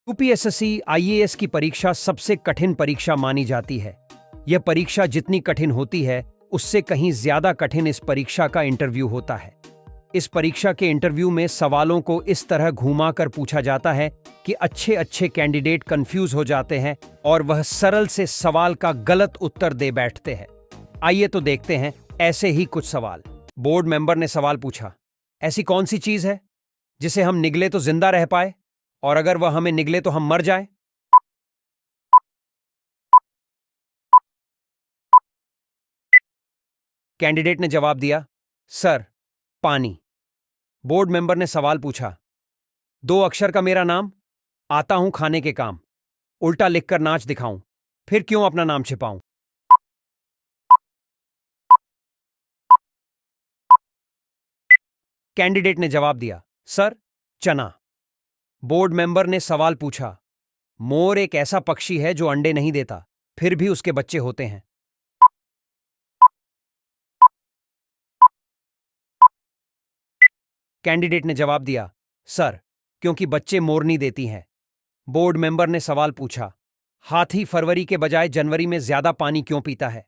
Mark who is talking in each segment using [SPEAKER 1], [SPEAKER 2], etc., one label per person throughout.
[SPEAKER 1] UPSC IAS की परीक्षा सबसे कठिन परीक्षा मानी जाती है। यह परीक्षा जितनी कठिन होती है, उससे कहीं ज्यादा कठिन इस परीक्षा का इंटरव्यू होता है। इस परीक्षा के इंटरव्यू में सवालों को इस तरह घुमा कर पूछा जाता है कि अच्छे अच्छे कैंडिडेट कंफ्यूज हो जाते हैं और वह सरल से सवाल का गलत उत्तर दे बैठते हैं। आइए तो देखते हैं ऐसे ही कुछ सवाल। बोर्ड मेंबर ने सवाल पूछा, ऐसी कौन सी चीज है जिसे हम निगले तो जिंदा रह पाए और अगर वह हमें निगले तो हम मर जाए? कैंडिडेट ने जवाब दिया, सर, पानी। बोर्ड मेंबर ने सवाल पूछा, 2 अक्षर का मेरा नाम, आता हूं खाने के काम, उल्टा लिखकर नाच दिखाऊं, फिर क्यों अपना नाम छिपाऊं? कैंडिडेट ने जवाब दिया, सर, चना। बोर्ड मेंबर ने सवाल पूछा, मोर एक ऐसा पक्षी है जो अंडे नहीं देता, फिर भी उसके बच्चे होते हैं। कैंडिडेट ने जवाब दिया, सर, क्योंकि बच्चे मोरनी देती हैं। बोर्ड मेंबर ने सवाल पूछा, हाथी फरवरी के बजाय जनवरी में ज्यादा पानी क्यों पीता है?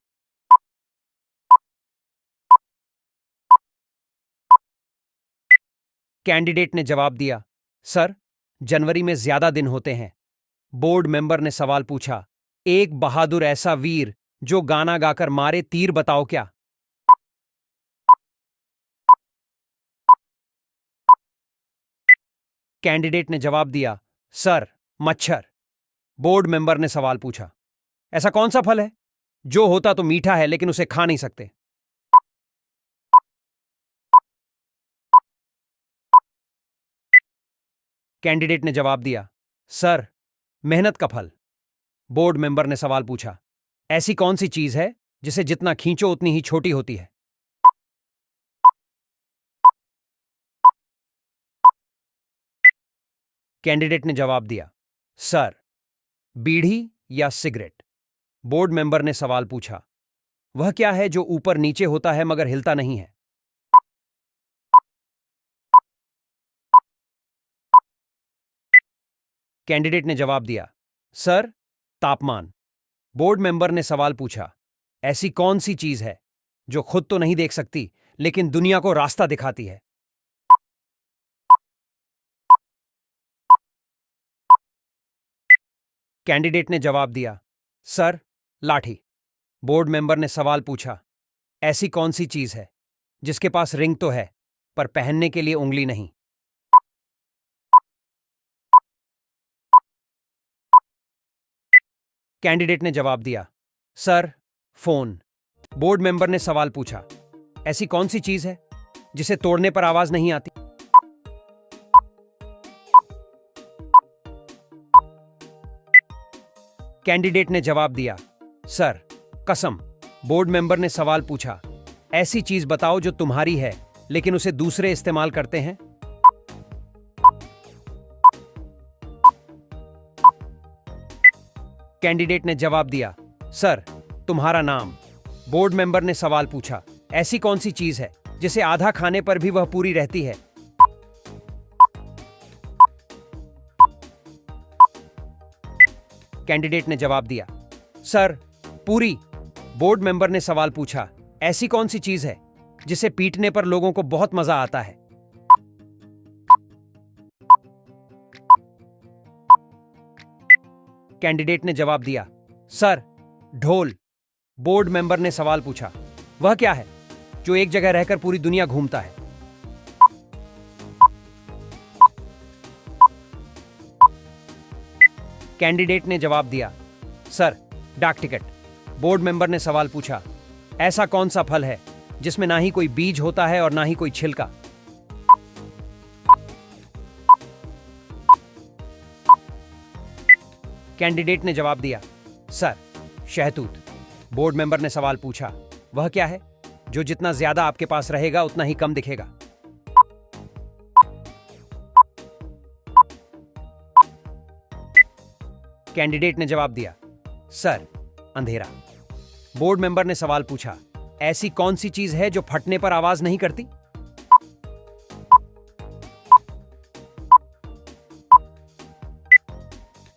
[SPEAKER 1] कैंडिडेट ने जवाब दिया, सर, जनवरी में ज्यादा दिन होते हैं। बोर्ड मेंबर ने सवाल पूछा, एक बहादुर ऐसा वीर जो गाना गाकर मारे तीर बताओ क्या? कैंडिडेट ने जवाब दिया, सर, मच्छर। बोर्ड मेंबर ने सवाल पूछा, ऐसा कौन सा फल है जो होता तो मीठा है लेकिन उसे खा नहीं सकते? कैंडिडेट ने जवाब दिया, सर, मेहनत का फल। बोर्ड मेंबर ने सवाल पूछा, ऐसी कौन सी चीज है जिसे जितना खींचो उतनी ही छोटी होती है? कैंडिडेट ने जवाब दिया, सर, बीड़ी या सिगरेट। बोर्ड मेंबर ने सवाल पूछा, वह क्या है जो ऊपर नीचे होता है मगर हिलता नहीं है? कैंडिडेट ने जवाब दिया, सर, तापमान। बोर्ड मेंबर ने सवाल पूछा, ऐसी कौन सी चीज है जो खुद तो नहीं देख सकती लेकिन दुनिया को रास्ता दिखाती है? कैंडिडेट ने जवाब दिया, सर, लाठी। बोर्ड मेंबर ने सवाल पूछा, ऐसी कौन सी चीज है जिसके पास रिंग तो है पर पहनने के लिए उंगली नहीं? कैंडिडेट ने जवाब दिया, सर, फोन। बोर्ड मेंबर ने सवाल पूछा, ऐसी कौन सी चीज है जिसे तोड़ने पर आवाज नहीं आती? कैंडिडेट ने जवाब दिया, सर, कसम। बोर्ड मेंबर ने सवाल पूछा, ऐसी चीज बताओ जो तुम्हारी है लेकिन उसे दूसरे इस्तेमाल करते हैं? कैंडिडेट ने जवाब दिया, सर, तुम्हारा नाम। बोर्ड मेंबर ने सवाल पूछा, ऐसी कौन सी चीज है जिसे आधा खाने पर भी वह पूरी रहती है? कैंडिडेट ने जवाब दिया, सर, पूरी। बोर्ड मेंबर ने सवाल पूछा, ऐसी कौन सी चीज है जिसे पीटने पर लोगों को बहुत मजा आता है? कैंडिडेट ने जवाब दिया, सर, ढोल। बोर्ड मेंबर ने सवाल पूछा, वह क्या है जो एक जगह रहकर पूरी दुनिया घूमता है? कैंडिडेट ने जवाब दिया, सर, डाक टिकट। बोर्ड मेंबर ने सवाल पूछा, ऐसा कौन सा फल है जिसमें ना ही कोई बीज होता है और ना ही कोई छिलका? कैंडिडेट ने जवाब दिया, सर, शहतूत। बोर्ड मेंबर ने सवाल पूछा, वह क्या है जो जितना ज्यादा आपके पास रहेगा उतना ही कम दिखेगा? कैंडिडेट ने जवाब दिया, सर, अंधेरा। बोर्ड मेंबर ने सवाल पूछा, ऐसी कौन सी चीज है जो फटने पर आवाज नहीं करती?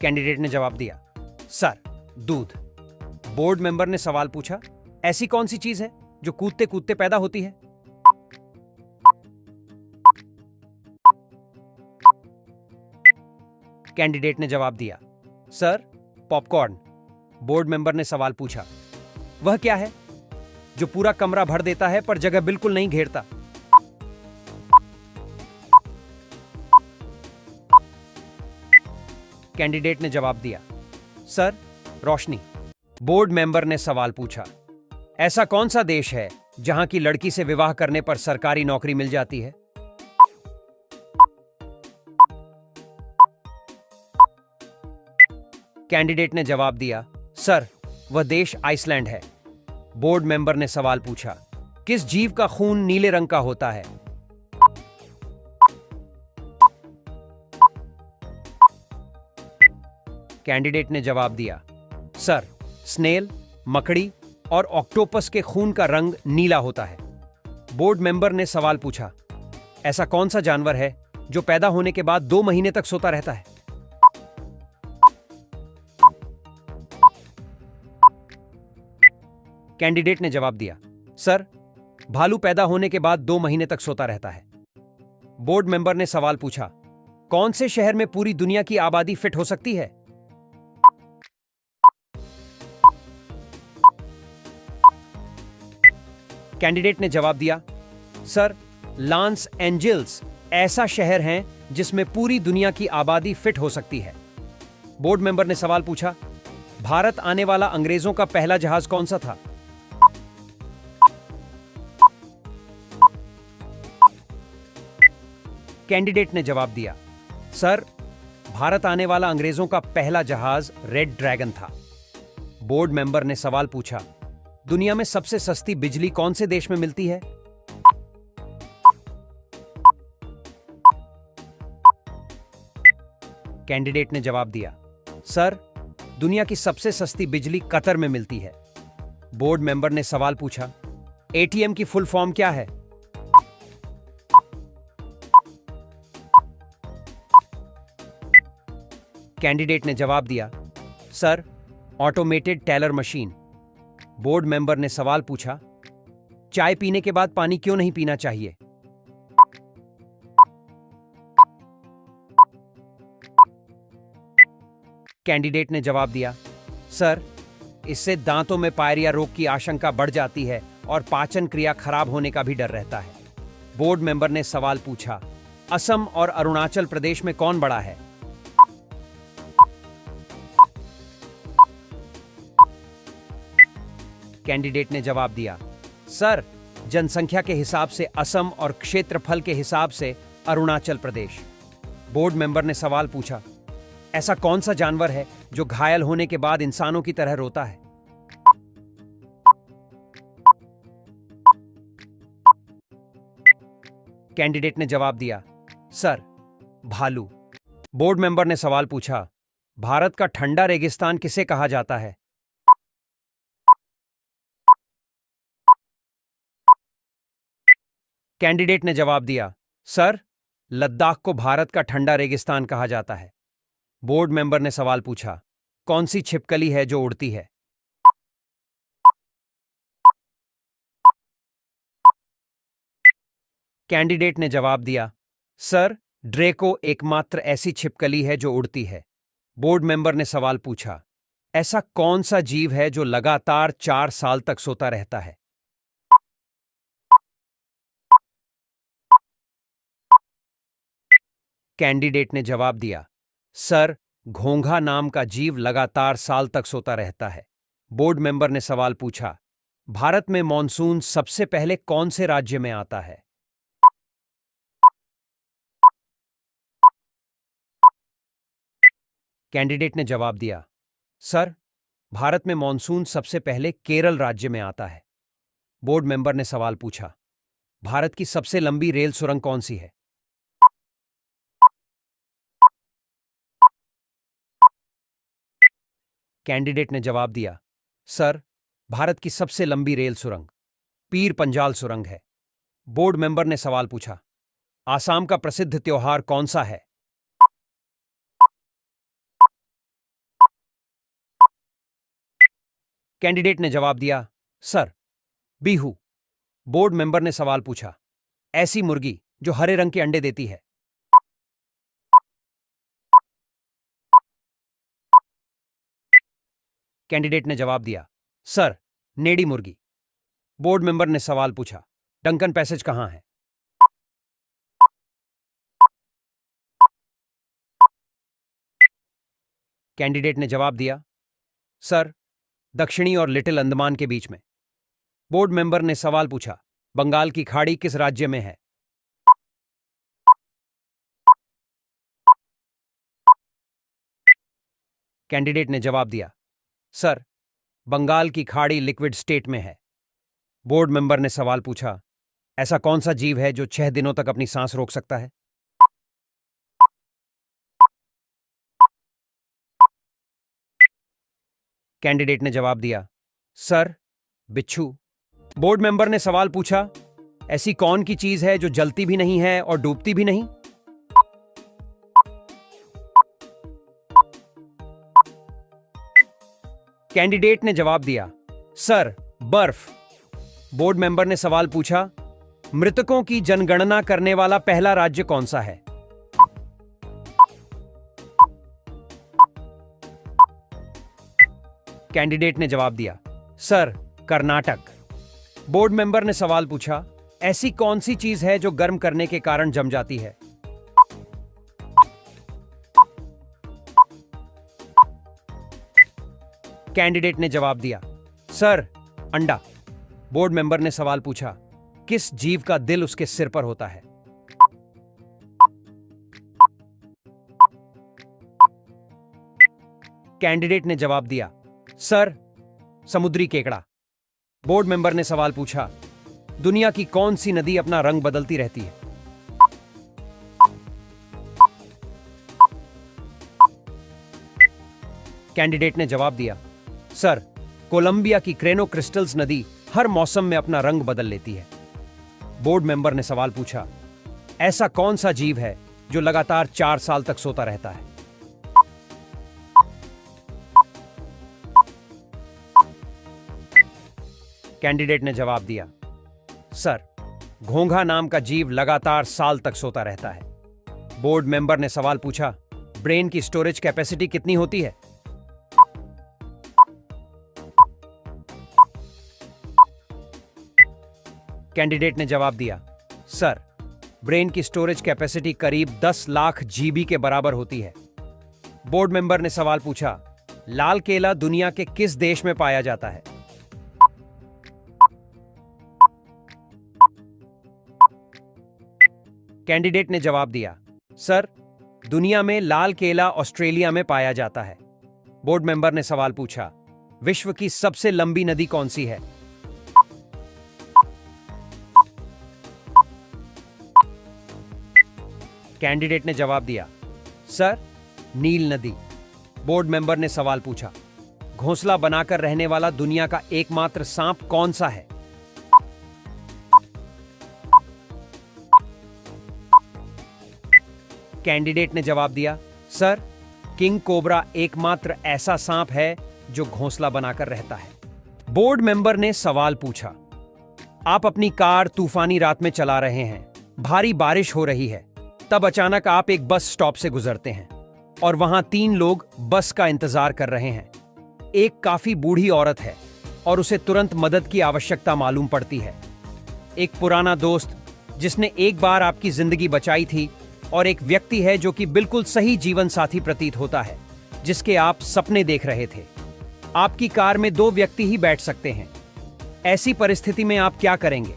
[SPEAKER 1] कैंडिडेट ने जवाब दिया, सर, दूध। बोर्ड मेंबर ने सवाल पूछा, ऐसी कौन सी चीज है जो कूदते कूदते पैदा होती है? कैंडिडेट ने जवाब दिया, सर, पॉपकॉर्न। बोर्ड मेंबर ने सवाल पूछा, वह क्या है जो पूरा कमरा भर देता है पर जगह बिल्कुल नहीं घेरता? कैंडिडेट ने जवाब दिया, सर, रोशनी। बोर्ड मेंबर ने सवाल पूछा, ऐसा कौन सा देश है जहां की लड़की से विवाह करने पर सरकारी नौकरी मिल जाती है? कैंडिडेट ने जवाब दिया, सर, वह देश आइसलैंड है। बोर्ड मेंबर ने सवाल पूछा, किस जीव का खून नीले रंग का होता है? कैंडिडेट ने जवाब दिया, सर, स्नेल, मकड़ी और ऑक्टोपस के खून का रंग नीला होता है। बोर्ड मेंबर ने सवाल पूछा, ऐसा कौन सा जानवर है जो पैदा होने के बाद 2 महीने तक सोता रहता है? कैंडिडेट ने जवाब दिया, सर, भालू पैदा होने के बाद 2 महीने तक सोता रहता है। बोर्ड मेंबर ने सवाल पूछा, कौन से शहर में पूरी दुनिया की आबादी फिट हो सकती है? कैंडिडेट ने जवाब दिया, सर, लॉस एंजल्स ऐसा शहर है जिसमें पूरी दुनिया की आबादी फिट हो सकती है। बोर्ड मेंबर ने सवाल पूछा, भारत आने वाला अंग्रेजों का पहला जहाज कौन सा था? कैंडिडेट ने जवाब दिया, सर, भारत आने वाला अंग्रेजों का पहला जहाज रेड ड्रैगन था। बोर्ड मेंबर ने सवाल पूछा, दुनिया में सबसे सस्ती बिजली कौन से देश में मिलती है? कैंडिडेट ने जवाब दिया, सर, दुनिया की सबसे सस्ती बिजली कतर में मिलती है। बोर्ड मेंबर ने सवाल पूछा, एटीएम की फुल फॉर्म क्या है? कैंडिडेट ने जवाब दिया, sir, automated teller machine. Board member ने सवाल पूछा, चाय पीने के बाद पानी क्यों नहीं पीना चाहिए? कैंडिडेट ने जवाब दिया, सर, इससे दांतों में पायरिया रोग की आशंका बढ़ जाती है और पाचन क्रिया खराब होने का भी डर रहता है। बोर्ड मेंबर ने सवाल पूछा, असम और अरुणाचल प्रदेश में कौन बड़ा है? कैंडिडेट ने जवाब दिया, सर, जनसंख्या के हिसाब से असम और क्षेत्रफल के हिसाब से अरुणाचल प्रदेश। बोर्ड मेंबर ने सवाल पूछा, ऐसा कौन सा जानवर है जो घायल होने के बाद इंसानों की तरह रोता है? कैंडिडेट ने जवाब दिया, सर, भालू। बोर्ड मेंबर ने सवाल पूछा, भारत का ठंडा रेगिस्तान किसे कहा जाता है? कैंडिडेट ने जवाब दिया, सर, लद्दाख को भारत का ठंडा रेगिस्तान कहा जाता है। बोर्ड मेंबर ने सवाल पूछा, कौन सी छिपकली है जो उड़ती है? कैंडिडेट ने जवाब दिया, सर, ड्रेको एकमात्र ऐसी छिपकली है जो उड़ती है। बोर्ड मेंबर ने सवाल पूछा, ऐसा कौन सा जीव है जो लगातार 4 साल तक सोता रहता है? कैंडिडेट ने जवाब दिया, सर, घोंघा नाम का जीव लगातार साल तक सोता रहता है। बोर्ड मेंबर ने सवाल पूछा, भारत में मॉनसून सबसे पहले कौन से राज्य में आता है? कैंडिडेट ने जवाब दिया, सर, भारत में मॉनसून सबसे पहले केरल राज्य में आता है। बोर्ड मेंबर ने सवाल पूछा, भारत की सबसे लंबी रेल सुरंग कौन सी है? कैंडिडेट ने जवाब दिया, सर, भारत की सबसे लंबी रेल सुरंग पीर पंजाल सुरंग है। बोर्ड मेंबर ने सवाल पूछा, आसाम का प्रसिद्ध त्योहार कौन सा है? कैंडिडेट ने जवाब दिया, सर, बीहू। बोर्ड मेंबर ने सवाल पूछा, ऐसी मुर्गी जो हरे रंग के अंडे देती है। कैंडिडेट ने जवाब दिया, सर, नेडी मुर्गी। बोर्ड मेंबर ने सवाल पूछा, डंकन पैसेज कहां है? कैंडिडेट ने जवाब दिया, सर, दक्षिणी और लिटिल अंडमान के बीच में। बोर्ड मेंबर ने सवाल पूछा, बंगाल की खाड़ी किस राज्य में है? कैंडिडेट ने जवाब दिया, सर, बंगाल की खाड़ी लिक्विड स्टेट में है। बोर्ड मेंबर ने सवाल पूछा, ऐसा कौन सा जीव है जो 6 दिनों तक अपनी सांस रोक सकता है? कैंडिडेट ने जवाब दिया, सर, बिच्छू। बोर्ड मेंबर ने सवाल पूछा, ऐसी कौन की चीज है जो जलती भी नहीं है और डूबती भी नहीं? कैंडिडेट ने जवाब दिया, सर, बर्फ। बोर्ड मेंबर ने सवाल पूछा, मृतकों की जनगणना करने वाला पहला राज्य कौन सा है? कैंडिडेट ने जवाब दिया, सर, कर्नाटक। बोर्ड मेंबर ने सवाल पूछा, ऐसी कौन सी चीज है जो गर्म करने के कारण जम जाती है? कैंडिडेट ने जवाब दिया, सर, अंडा। बोर्ड मेंबर ने सवाल पूछा, किस जीव का दिल उसके सिर पर होता है? कैंडिडेट ने जवाब दिया, सर, समुद्री केकड़ा। बोर्ड मेंबर ने सवाल पूछा, दुनिया की कौन सी नदी अपना रंग बदलती रहती है? कैंडिडेट ने जवाब दिया, सर, कोलंबिया की क्रेनो क्रिस्टल्स नदी हर मौसम में अपना रंग बदल लेती है। बोर्ड मेंबर ने सवाल पूछा, ऐसा कौन सा जीव है जो लगातार 4 साल तक सोता रहता है? कैंडिडेट ने जवाब दिया, सर, घोंघा नाम का जीव लगातार साल तक सोता रहता है। बोर्ड मेंबर ने सवाल पूछा, ब्रेन की स्टोरेज कैपेसिटी कितनी होती है? कैंडिडेट ने जवाब दिया, सर, ब्रेन की स्टोरेज कैपेसिटी करीब 10 लाख जीबी के बराबर होती है। बोर्ड मेंबर ने सवाल पूछा, लाल केला दुनिया के किस देश में पाया जाता है? कैंडिडेट ने जवाब दिया, सर, दुनिया में लाल केला ऑस्ट्रेलिया में पाया जाता है। बोर्ड मेंबर ने सवाल पूछा, विश्व की सबसे लंबी नदी कौन सी है? कैंडिडेट ने जवाब दिया, सर, नील नदी। बोर्ड मेंबर ने सवाल पूछा, घोंसला बनाकर रहने वाला दुनिया का एकमात्र सांप कौन सा है? कैंडिडेट ने जवाब दिया, सर, किंग कोबरा एकमात्र ऐसा सांप है जो घोंसला बनाकर रहता है। बोर्ड मेंबर ने सवाल पूछा, आप अपनी कार तूफानी रात में चला रहे हैं, भारी बारिश हो रही है, तब अचानक आप एक बस स्टॉप से गुजरते हैं और वहां 3 लोग बस का इंतजार कर रहे हैं। एक काफी बूढ़ी औरत है और उसे तुरंत मदद की आवश्यकता मालूम पड़ती है। एक पुराना दोस्त जिसने एक बार आपकी जिंदगी बचाई थी और एक व्यक्ति है जो कि बिल्कुल सही जीवन साथी प्रतीत होता है, जिसके आप सपने देख रहे थे। आपकी कार में 2 व्यक्ति ही बैठ सकते हैं। ऐसी परिस्थिति में आप क्या करेंगे?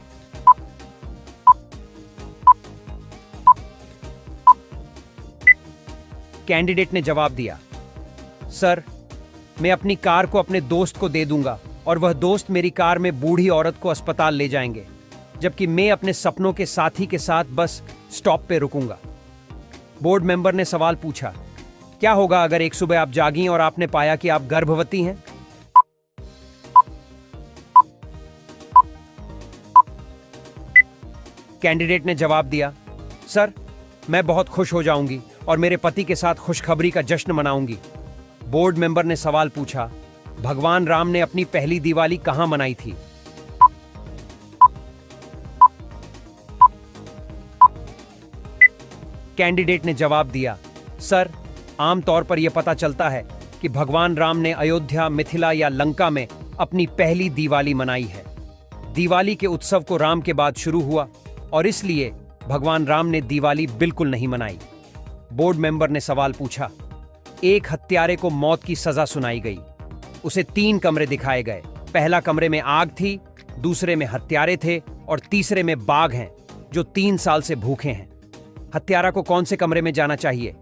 [SPEAKER 1] कैंडिडेट ने जवाब दिया, सर, मैं अपनी कार को अपने दोस्त को दे दूंगा और वह दोस्त मेरी कार में बूढ़ी औरत को अस्पताल ले जाएंगे, जबकि मैं अपने सपनों के साथी के साथ बस स्टॉप पे रुकूंगा। बोर्ड मेंबर ने सवाल पूछा, क्या होगा अगर एक सुबह आप जागीं और आपने पाया कि आप गर्भवती हैं? कैंडिडेट ने जवाब दिया, सर, मैं बहुत खुश हो जाऊंगी और मेरे पति के साथ खुशखबरी का जश्न मनाऊंगी। बोर्ड मेंबर ने सवाल पूछा, भगवान राम ने अपनी पहली दिवाली कहां मनाई थी? कैंडिडेट ने जवाब दिया, सर, आमतौर पर यह पता चलता है कि भगवान राम ने अयोध्या, मिथिला या लंका में अपनी पहली दिवाली मनाई है। दिवाली के उत्सव को राम के बाद शुरू हुआ और इसलिए भगवान राम ने दिवाली बिल्कुल नहीं मनाई। बोर्ड मेंबर ने सवाल पूछा। एक हत्यारे को मौत की सजा सुनाई गई। उसे 3 कमरे दिखाए गए। पहला कमरे में आग थी, दूसरे में हत्यारे थे और तीसरे में बाघ हैं जो 3 साल से भूखे हैं। हत्यारा को कौन से कमरे में जाना चाहिए?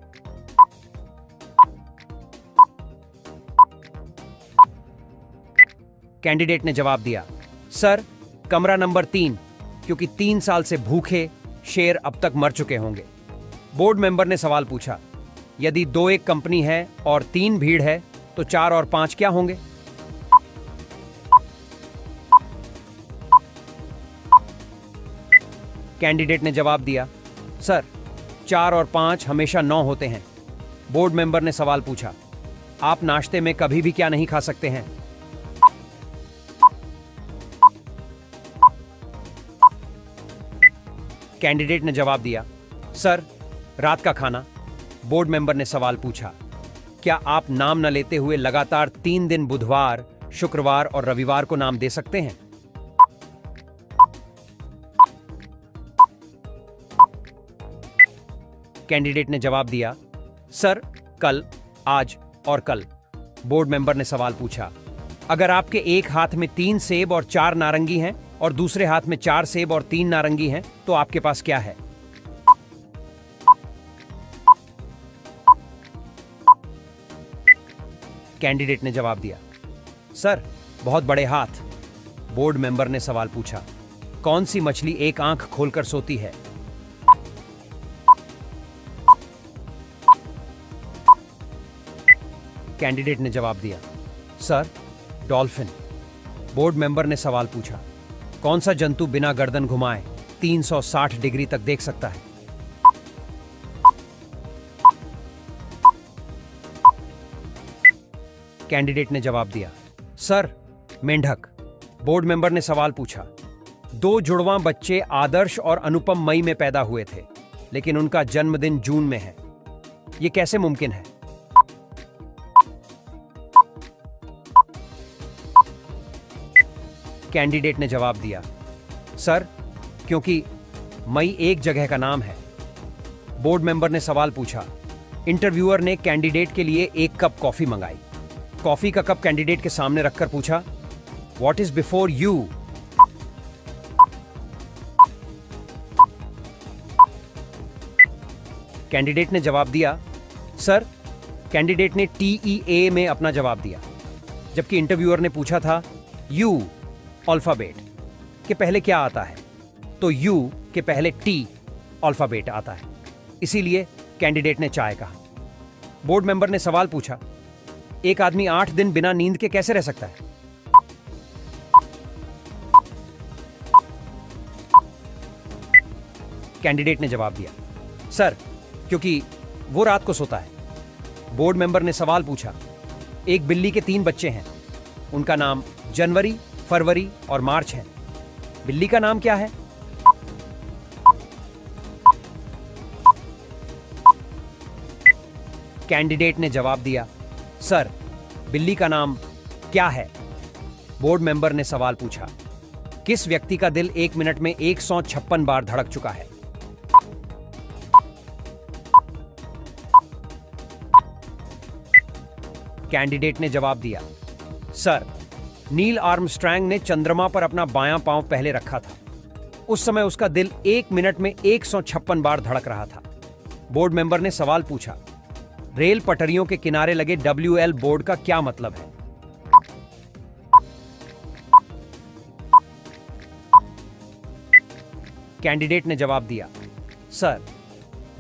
[SPEAKER 1] कैंडिडेट ने जवाब दिया, सर, कमरा नंबर 3, क्योंकि 3 साल से भूखे शेर अब तक मर चुके होंगे। बोर्ड मेंबर ने सवाल पूछा, यदि 2-1 कंपनी है और 3 भीड़ है तो 4 और 5 क्या होंगे? कैंडिडेट ने जवाब दिया, सर, 4 और 5 हमेशा 9 होते हैं। बोर्ड मेंबर ने सवाल पूछा, आप नाश्ते में कभी भी क्या नहीं खा सकते हैं? कैंडिडेट ने जवाब दिया, सर, रात का खाना। बोर्ड मेंबर ने सवाल पूछा, क्या आप नाम न लेते हुए लगातार 3 दिन बुधवार, शुक्रवार और रविवार को नाम दे सकते हैं? कैंडिडेट ने जवाब दिया, सर, कल, आज और कल। बोर्ड मेंबर ने सवाल पूछा, अगर आपके एक हाथ में 3 सेब और 4 नारंगी हैं और दूसरे हाथ में 4 सेब और 3 नारंगी हैं तो आपके पास क्या है? कैंडिडेट ने जवाब दिया, सर, बहुत बड़े हाथ। बोर्ड मेंबर ने सवाल पूछा, कौन सी मछली एक आंख खोलकर सोती है? कैंडिडेट ने जवाब दिया, सर, डॉल्फिन। बोर्ड मेंबर ने सवाल पूछा, कौन सा जंतु बिना गर्दन घुमाए 360 डिग्री तक देख सकता है? कैंडिडेट ने जवाब दिया, सर, मेंढक। बोर्ड मेंबर ने सवाल पूछा, 2 जुड़वां बच्चे आदर्श और अनुपम मई में पैदा हुए थे, लेकिन उनका जन्मदिन जून में है। यह कैसे मुमकिन है? कैंडिडेट ने जवाब दिया, सर, क्योंकि मई एक जगह का नाम है। बोर्ड मेंबर ने सवाल पूछा। इंटरव्यूअर ने कैंडिडेट के लिए 1 कप कॉफी मंगाई। कॉफी का कप कैंडिडेट के सामने रखकर पूछा, what is before you? Candidate ने जवाब दिया, सर, कैंडिडेट ने TEA में अपना जवाब दिया, जबकि इंटरव्यूअर ने पूछा था, यू अल्फाबेट के पहले क्या आता है? तो यू के पहले T अल्फाबेट आता है, इसीलिए कैंडिडेट ने चाय कहा। बोर्ड मेंबर ने सवाल पूछा, एक आदमी 8 दिन बिना नींद के कैसे रह सकता है? कैंडिडेट ने जवाब दिया, सर, क्योंकि वो रात को सोता है। बोर्ड मेंबर ने सवाल पूछा, एक बिल्ली के 3 बच्चे हैं, उनका नाम जनवरी, फरवरी और मार्च है। बिल्ली का नाम क्या है? कैंडिडेट ने जवाब दिया, सर, बिल्ली का नाम क्या है? बोर्ड मेंबर ने सवाल पूछा, किस व्यक्ति का दिल 1 मिनट में 156 बार धड़क चुका है? कैंडिडेट ने जवाब दिया, सर, नील आर्मस्ट्रांग ने चंद्रमा पर अपना बायां पांव पहले रखा था। उस समय उसका दिल 1 मिनट में 156 बार धड़क रहा था। बोर्ड मेंबर ने सवाल पूछा, रेल पटरियों के किनारे लगे WL बोर्ड का क्या मतलब है? कैंडिडेट ने जवाब दिया, सर,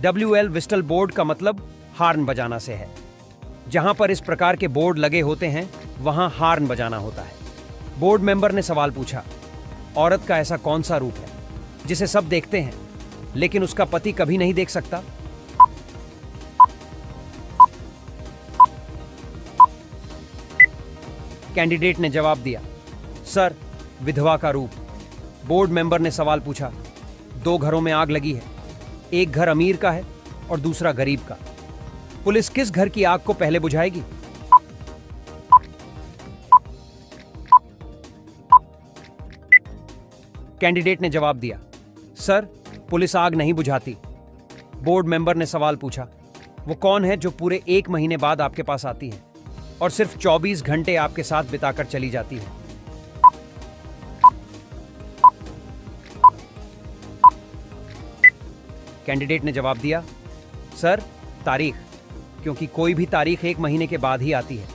[SPEAKER 1] WL विस्टल बोर्ड का मतलब हार्न बजाना से है। जहां पर इस प्रकार के बोर्ड लगे होते हैं वहां हार्न बजाना होता है। बोर्ड मेंबर ने सवाल पूछा, औरत का ऐसा कौन सा रूप है जिसे सब देखते हैं लेकिन उसका पति कभी नहीं देख सकता? कैंडिडेट ने जवाब दिया, सर, विधवा का रूप। बोर्ड मेंबर ने सवाल पूछा, 2 घरों में आग लगी है, एक घर अमीर का है और दूसरा गरीब का। पुलिस किस घर की आग को पहले बुझाएगी? कैंडिडेट ने जवाब दिया, सर, पुलिस आग नहीं बुझाती। बोर्ड मेंबर ने सवाल पूछा, वो कौन है जो पूरे 1 महीने बाद आपके पास आती है और सिर्फ 24 घंटे आपके साथ बिताकर चली जाती है? कैंडिडेट ने जवाब दिया, सर, तारीख, क्योंकि कोई भी तारीख 1 महीने के बाद ही आती है,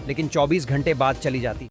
[SPEAKER 1] लेकिन 24 घंटे बाद चली जाती।